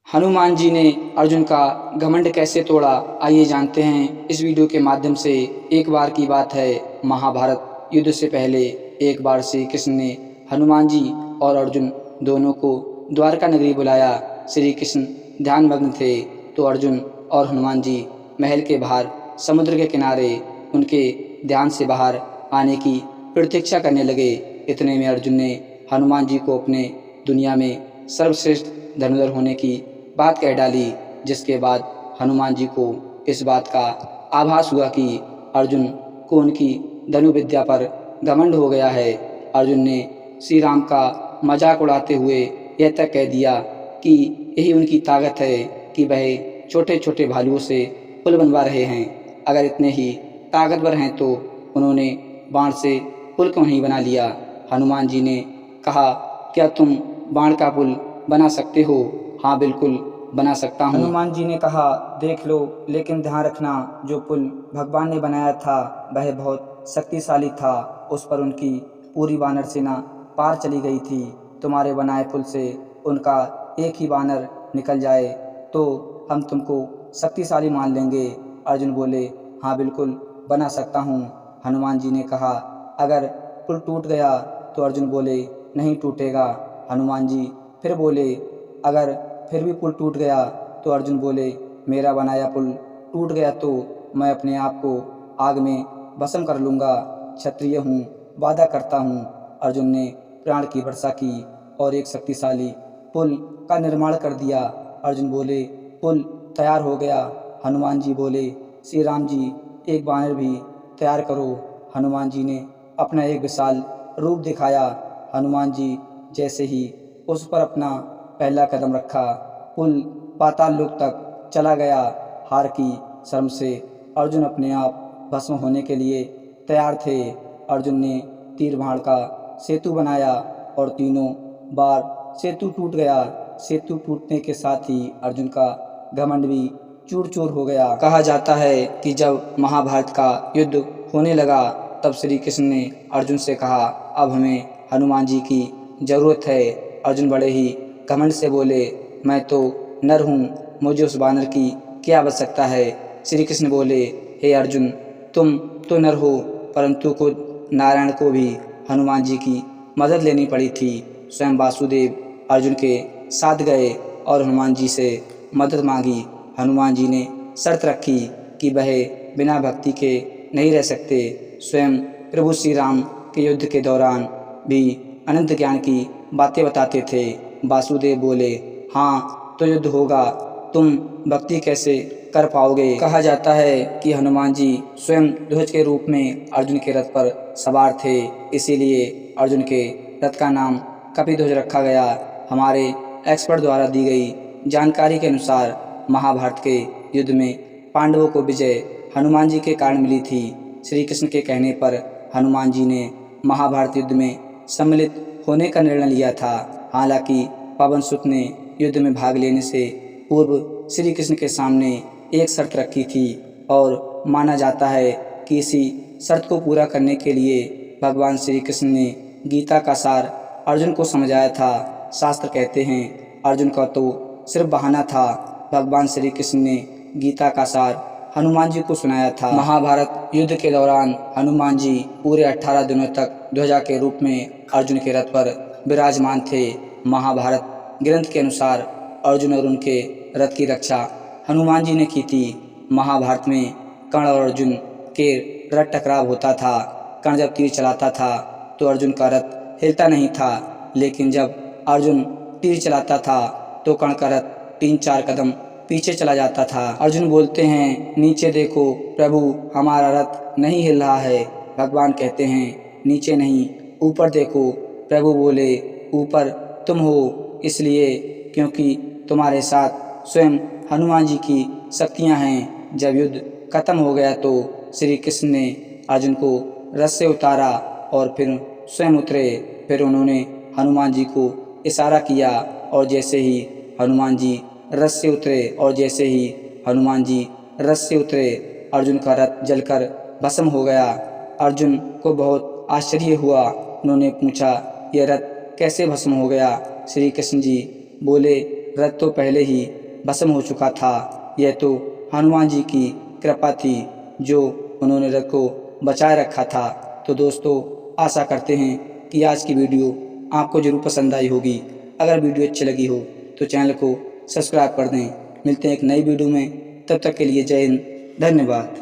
हनुमान जी ने अर्जुन का घमंड कैसे तोड़ा, आइए जानते हैं इस वीडियो के माध्यम से। एक बार की बात है, महाभारत युद्ध से पहले एक बार श्री कृष्ण ने हनुमान जी और अर्जुन दोनों को द्वारका नगरी बुलाया। श्री कृष्ण ध्यानमग्न थे तो अर्जुन और हनुमान जी महल के बाहर समुद्र के किनारे उनके ध्यान से बाहर आने की प्रतीक्षा करने लगे। इतने में अर्जुन ने हनुमान जी को अपने दुनिया में सर्वश्रेष्ठ धनुर्धर होने की बात कह डाली, जिसके बाद हनुमान जी को इस बात का आभास हुआ कि अर्जुन को उनकी धनुर्विद्या पर घमंड हो गया है। अर्जुन ने श्री राम का मजाक उड़ाते हुए यह तक कह दिया कि यही उनकी ताकत है कि वह छोटे छोटे भालुओं से पुल बनवा रहे हैं। अगर इतने ही ताकतवर हैं तो उन्होंने बाण से पुल क्यों नहीं बना लिया। हनुमान जी ने कहा, क्या तुम बाण का पुल बना सकते हो? हाँ, बिल्कुल बना सकता हूँ। हनुमान जी ने कहा, देख लो, लेकिन ध्यान रखना, जो पुल भगवान ने बनाया था वह बहुत शक्तिशाली था। उस पर उनकी पूरी वानर सेना पार चली गई थी। तुम्हारे बनाए पुल से उनका एक ही वानर निकल जाए तो हम तुमको शक्तिशाली मान लेंगे। अर्जुन बोले, हाँ बिल्कुल बना सकता हूँ। हनुमान जी ने कहा, अगर पुल टूट गया तो अर्जुन बोले, नहीं टूटेगा। हनुमान जी फिर बोले, अगर फिर भी पुल टूट गया तो अर्जुन बोले, मेरा बनाया पुल टूट गया तो मैं अपने आप को आग में भस्म कर लूँगा। क्षत्रिय हूँ, वादा करता हूँ। अर्जुन ने प्राण की वर्षा की और एक शक्तिशाली पुल का निर्माण कर दिया। अर्जुन बोले, पुल तैयार हो गया। हनुमान जी बोले, श्री राम जी, एक वानर भी तैयार करो। हनुमान जी ने अपना एक विशाल रूप दिखाया। हनुमान जी जैसे ही उस पर अपना पहला कदम रखा, पुल पाताल लोक तक चला गया। हार की शर्म से अर्जुन अपने आप भस्म होने के लिए तैयार थे। अर्जुन ने तीर बाण का सेतु बनाया और तीनों बार सेतु टूट गया। सेतु टूटने के साथ ही अर्जुन का घमंड भी चूर चूर हो गया। कहा जाता है कि जब महाभारत का युद्ध होने लगा तब श्री कृष्ण ने अर्जुन से कहा, अब हमें हनुमान जी की ज़रूरत है। अर्जुन बड़े ही घमंड से बोले, मैं तो नर हूँ, मुझे उस वानर की क्या आवश्यकता है। श्री कृष्ण बोले, हे अर्जुन, तुम तो नर हो, परंतु खुद नारायण को भी हनुमान जी की मदद लेनी पड़ी थी। स्वयं वासुदेव अर्जुन के साथ गए और हनुमान जी से मदद मांगी। हनुमान जी ने शर्त रखी कि वह बिना भक्ति के नहीं रह सकते। स्वयं प्रभु श्री राम के युद्ध के दौरान भी अनंत ज्ञान की बातें बताते थे। वासुदेव बोले, हाँ तो युद्ध होगा, तुम भक्ति कैसे कर पाओगे। कहा जाता है कि हनुमान जी स्वयं ध्वज के रूप में अर्जुन के रथ पर सवार थे, इसीलिए अर्जुन के रथ का नाम कपिध्वज रखा गया। हमारे एक्सपर्ट द्वारा दी गई जानकारी के अनुसार महाभारत के युद्ध में पांडवों को विजय हनुमान जी के कारण मिली थी। श्री कृष्ण के कहने पर हनुमान जी ने महाभारत युद्ध में सम्मिलित होने का निर्णय लिया था। हालांकि पवन सुत ने युद्ध में भाग लेने से पूर्व श्री कृष्ण के सामने एक शर्त रखी थी और माना जाता है कि इसी शर्त को पूरा करने के लिए भगवान श्री कृष्ण ने गीता का सार अर्जुन को समझाया था। शास्त्र कहते हैं अर्जुन का तो सिर्फ बहाना था, भगवान श्री कृष्ण ने गीता का सार हनुमान जी को सुनाया था। महाभारत युद्ध के दौरान हनुमान जी पूरे 18 दिनों तक ध्वजा के रूप में अर्जुन के रथ पर विराजमान थे। महाभारत ग्रंथ के अनुसार अर्जुन और उनके रथ की रक्षा हनुमान जी ने की थी। महाभारत में कर्ण और अर्जुन के रथ टकराव होता था। कर्ण जब तीर चलाता था तो अर्जुन का रथ हिलता नहीं था, लेकिन जब अर्जुन तीर चलाता था तो कर्ण का रथ 3-4 कदम पीछे चला जाता था। अर्जुन बोलते हैं, नीचे देखो प्रभु, हमारा रथ नहीं हिल रहा है। भगवान कहते हैं, नीचे नहीं ऊपर देखो। प्रभु बोले, ऊपर तुम हो, इसलिए क्योंकि तुम्हारे साथ स्वयं हनुमान जी की शक्तियां हैं। जब युद्ध खत्म हो गया तो श्री कृष्ण ने अर्जुन को रथ से उतारा और फिर स्वयं उतरे। फिर उन्होंने हनुमान जी को इशारा किया और जैसे ही हनुमान जी रथ से उतरे अर्जुन का रथ जलकर भस्म हो गया। अर्जुन को बहुत आश्चर्य हुआ। उन्होंने पूछा, यह रथ कैसे भस्म हो गया? श्री कृष्ण जी बोले, रथ तो पहले ही भस्म हो चुका था। यह तो हनुमान जी की कृपा थी जो उन्होंने रथ को बचाए रखा था। तो दोस्तों, आशा करते हैं कि आज की वीडियो आपको ज़रूर पसंद आई होगी। अगर वीडियो अच्छी लगी हो तो चैनल को सब्सक्राइब कर दें। मिलते हैं एक नई वीडियो में, तब तक के लिए जय हिंद, धन्यवाद।